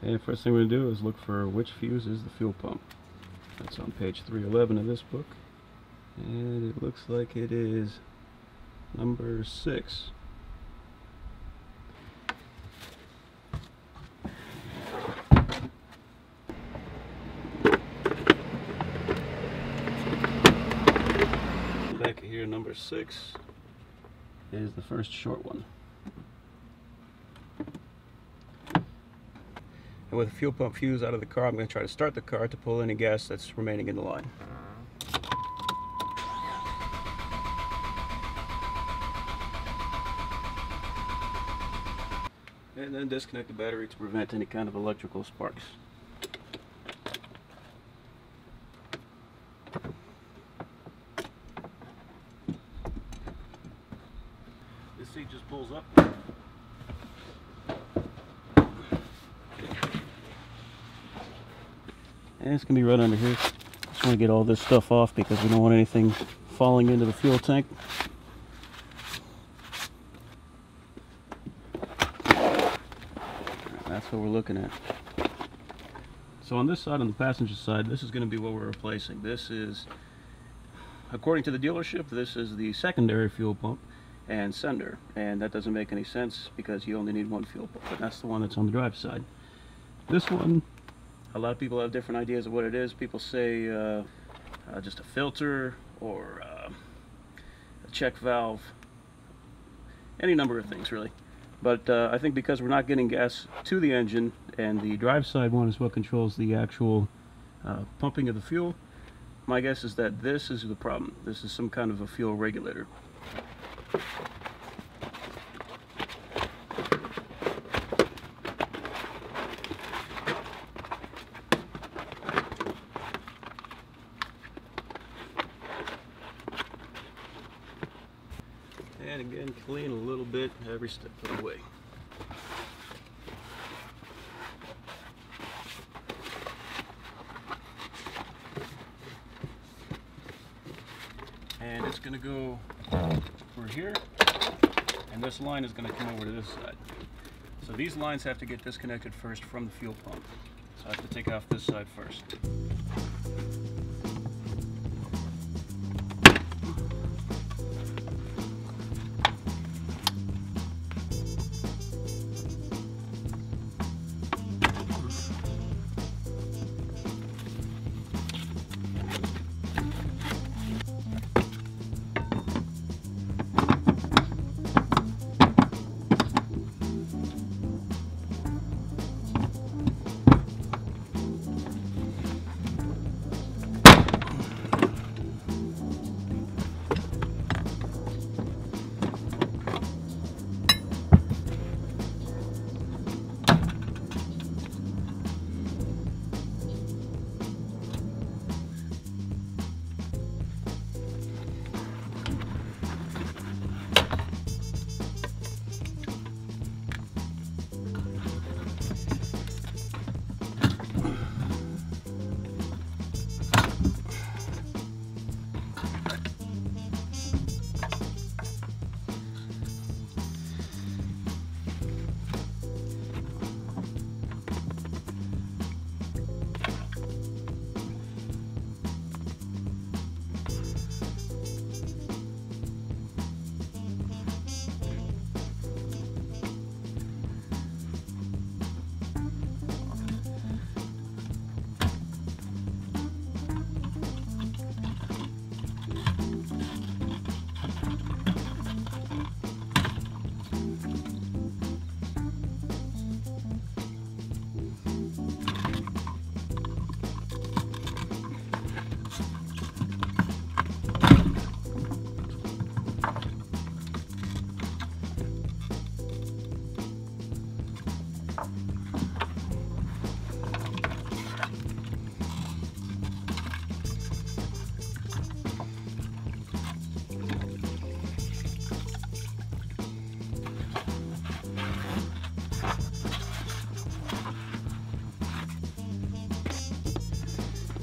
And first thing we're going to do is look for which fuse is the fuel pump. That's on page 311 of this book. And it looks like it is number 6. Back here, number 6 is the first short one. And with the fuel pump fuse out of the car, I'm going to try to start the car to pull any gas that's remaining in the line. And then disconnect the battery to prevent any kind of electrical sparks. This seat just pulls up. And it's going to be right under here. Just want to get all this stuff off because we don't want anything falling into the fuel tank. That's what we're looking at. So on this side, on the passenger side, this is going to be what we're replacing. This is, according to the dealership, this is the secondary fuel pump and sender. And that doesn't make any sense because you only need one fuel pump. And that's the one that's on the drive side. This one, a lot of people have different ideas of what it is. People say just a filter or a check valve, any number of things really. But I think because we're not getting gas to the engine, and the drive side one is what controls the actual pumping of the fuel, my guess is that this is the problem. This is some kind of a fuel regulator. And again, clean a little bit every step of the way. And it's going to go over here, and this line is going to come over to this side. So these lines have to get disconnected first from the fuel pump. So I have to take off this side first.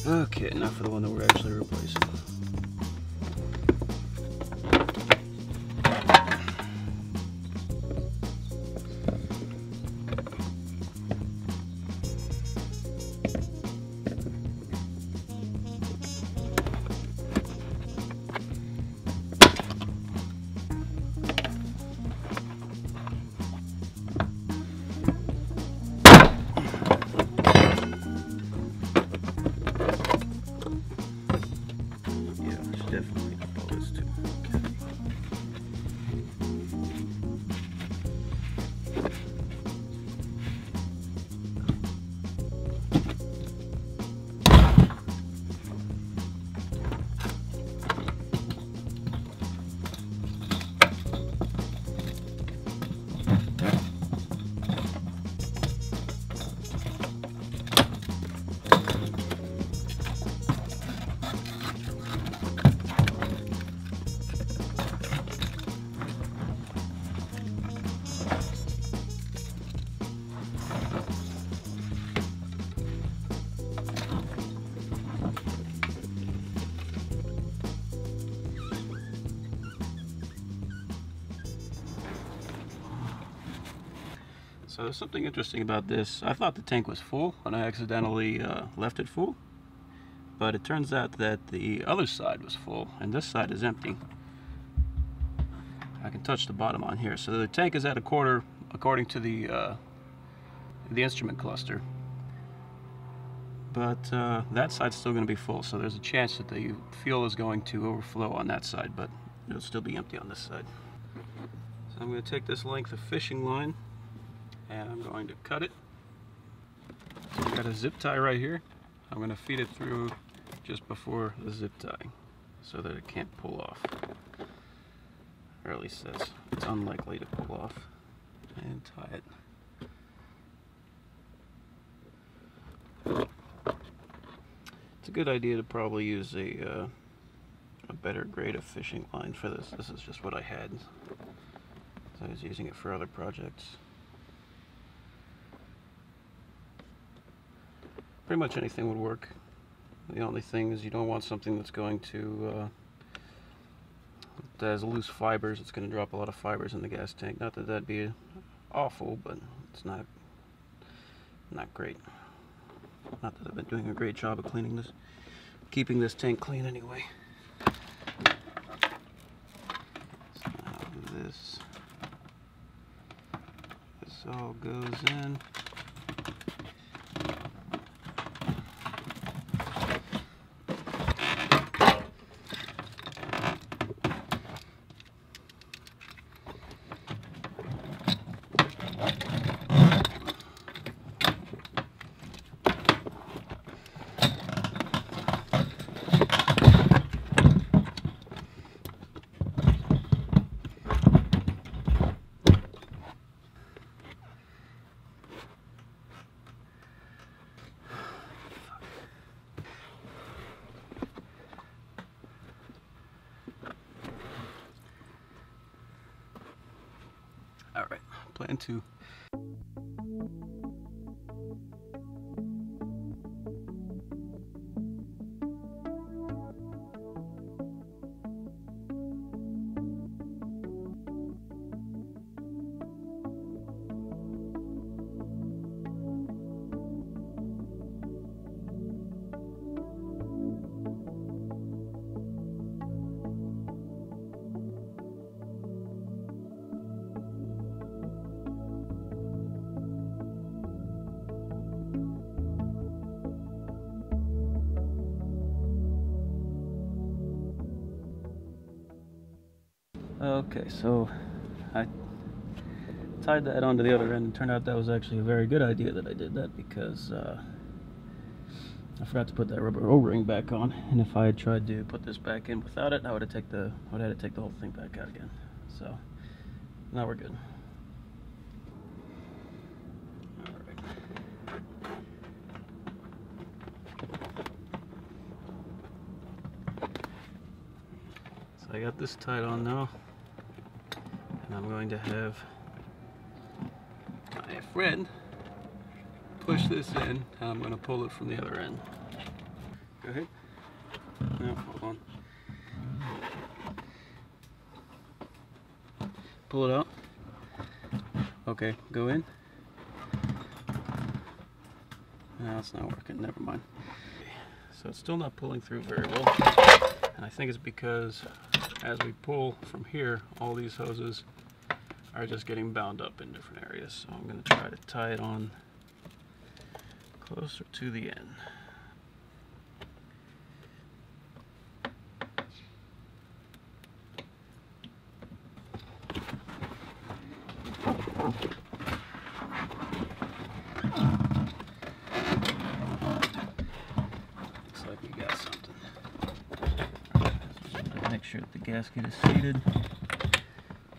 Okay, now for the one that we're actually replacing. definitely pull this too. So there's something interesting about this. I thought the tank was full when I accidentally left it full, but it turns out that the other side was full and this side is empty. I can touch the bottom on here. So the tank is at a quarter according to the instrument cluster, but that side's still going to be full, so there's a chance that the fuel is going to overflow on that side, but it'll still be empty on this side. So I'm going to take this length of fishing line and I'm going to cut it. So I've got a zip tie right here. I'm going to feed it through just before the zip tie so that it can't pull off, or at least it's unlikely to pull off, and tie it. It's a good idea to probably use a better grade of fishing line for this. This is just what I had, so I was using it for other projects. Pretty much anything would work. The only thing is you don't want something that's going to that has loose fibers. It's going to drop a lot of fibers in the gas tank. Not that that'd be awful, but it's not great. Not that I've been doing a great job of cleaning this, keeping this tank clean anyway. So now this all goes in. Alright, plan to Okay, so I tied that onto the other end, and turned out that was actually a very good idea that I did that, because I forgot to put that rubber O-ring back on, and if I had tried to put this back in without it, I would have had to take the whole thing back out again. So now we're good. Alright. So I got this tied on now. And I'm going to have my friend push this in, and I'm going to pull it from the other end. Go ahead. No, hold on. Pull it out. Okay, go in. No, it's not working. Never mind. So it's still not pulling through very well. And I think it's because as we pull from here, all these hoses are just getting bound up in different areas. So I'm going to try to tie it on closer to the end. sure that the gasket is seated.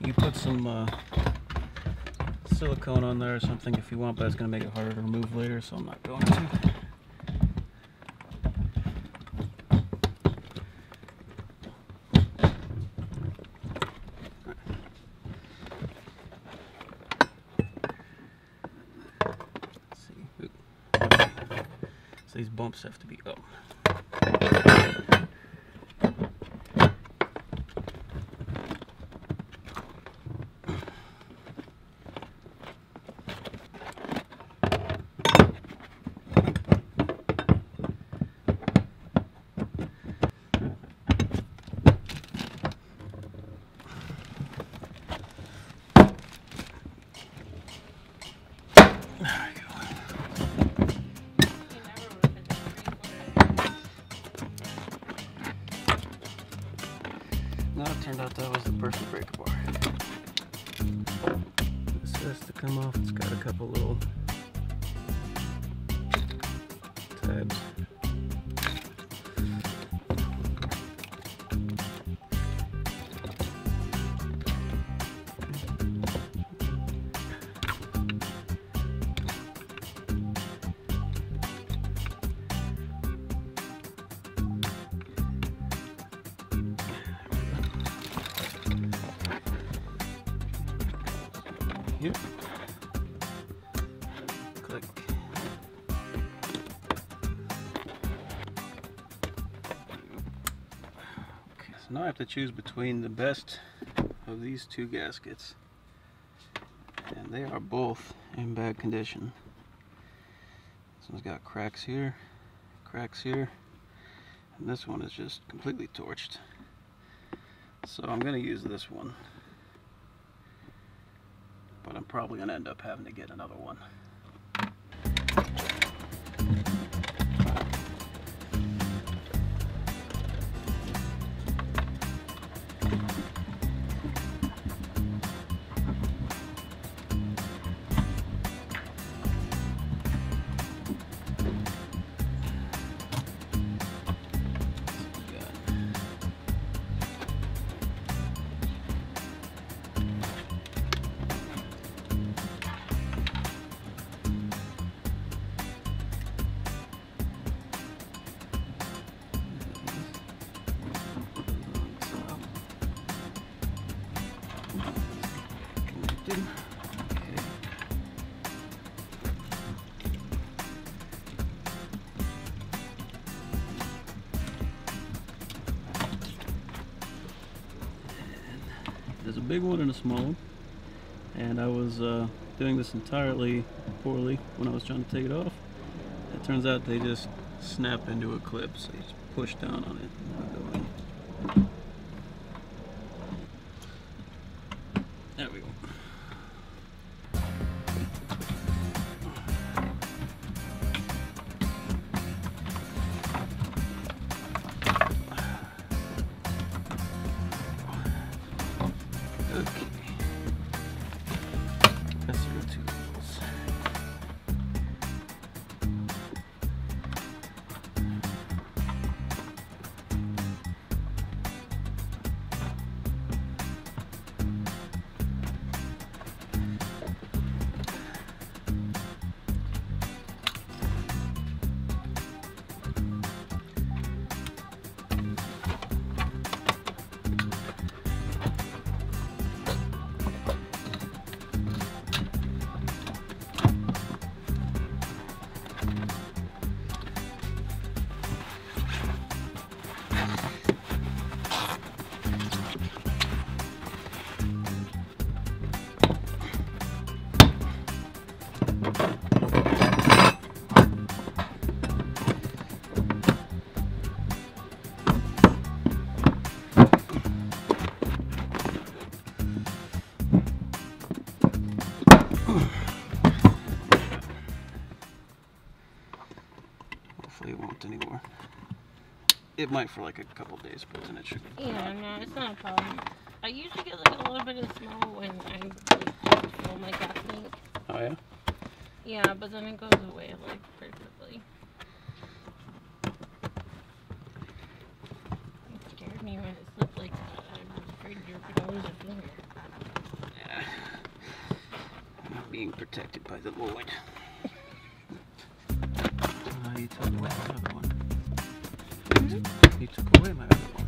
You can put some silicone on there or something if you want, but it's going to make it harder to remove later, so I'm not going to. So these bumps have to be up. No, it turned out that was the perfect breaker bar. This has to come off. It's got a couple little tabs. Yep. Click. Okay, so now I have to choose between the best of these two gaskets, and they are both in bad condition. This one's got cracks here, and this one is just completely torched. So I'm going to use this one, but I'm probably going to end up having to get another one. There's a big one and a small one, and I was doing this entirely poorly when I was trying to take it off. It turns out they just snap into a clip, so you just push down on it and it'll go in. There we go. Okay. Khrysler tools. Hopefully it won't anymore. It might for like a couple days, but then it should be fine. Yeah, no, it's not a problem. I usually get like a little bit of smell when I like fill my gas tank. Oh yeah? Yeah, but then it goes away like perfectly. It scared me when it slipped like that. being protected by the Lord. He took away my other one. He took away my other one.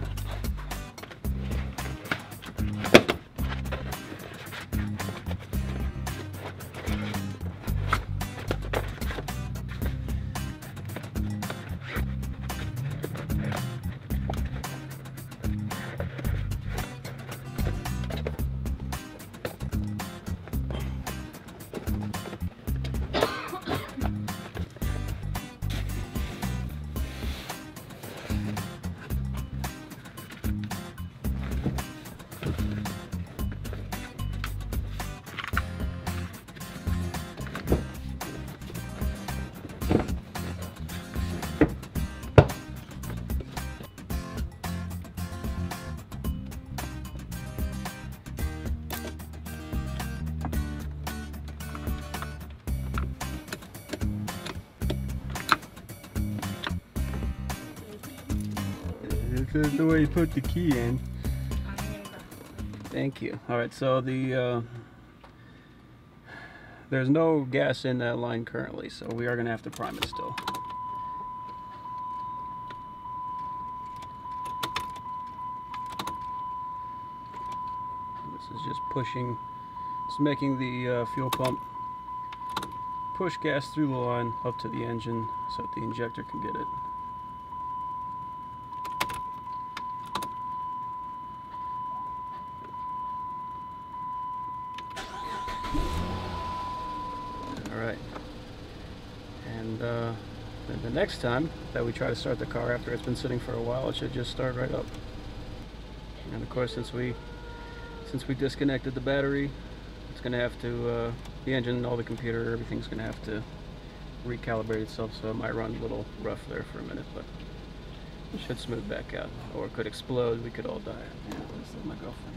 This is the way you put the key in. Thank you. Alright, so there's no gas in that line currently, so we are going to have to prime it still. This is just pushing, it's making the fuel pump push gas through the line up to the engine so that the injector can get it. Alright, and then the next time that we try to start the car after it's been sitting for a while, it should just start right up. And of course, since we disconnected the battery, it's going to have to, the engine, all the computer, everything's going to have to recalibrate itself, so it might run a little rough there for a minute, but it should smooth back out. Or it could explode, we could all die. Yeah, this is my girlfriend.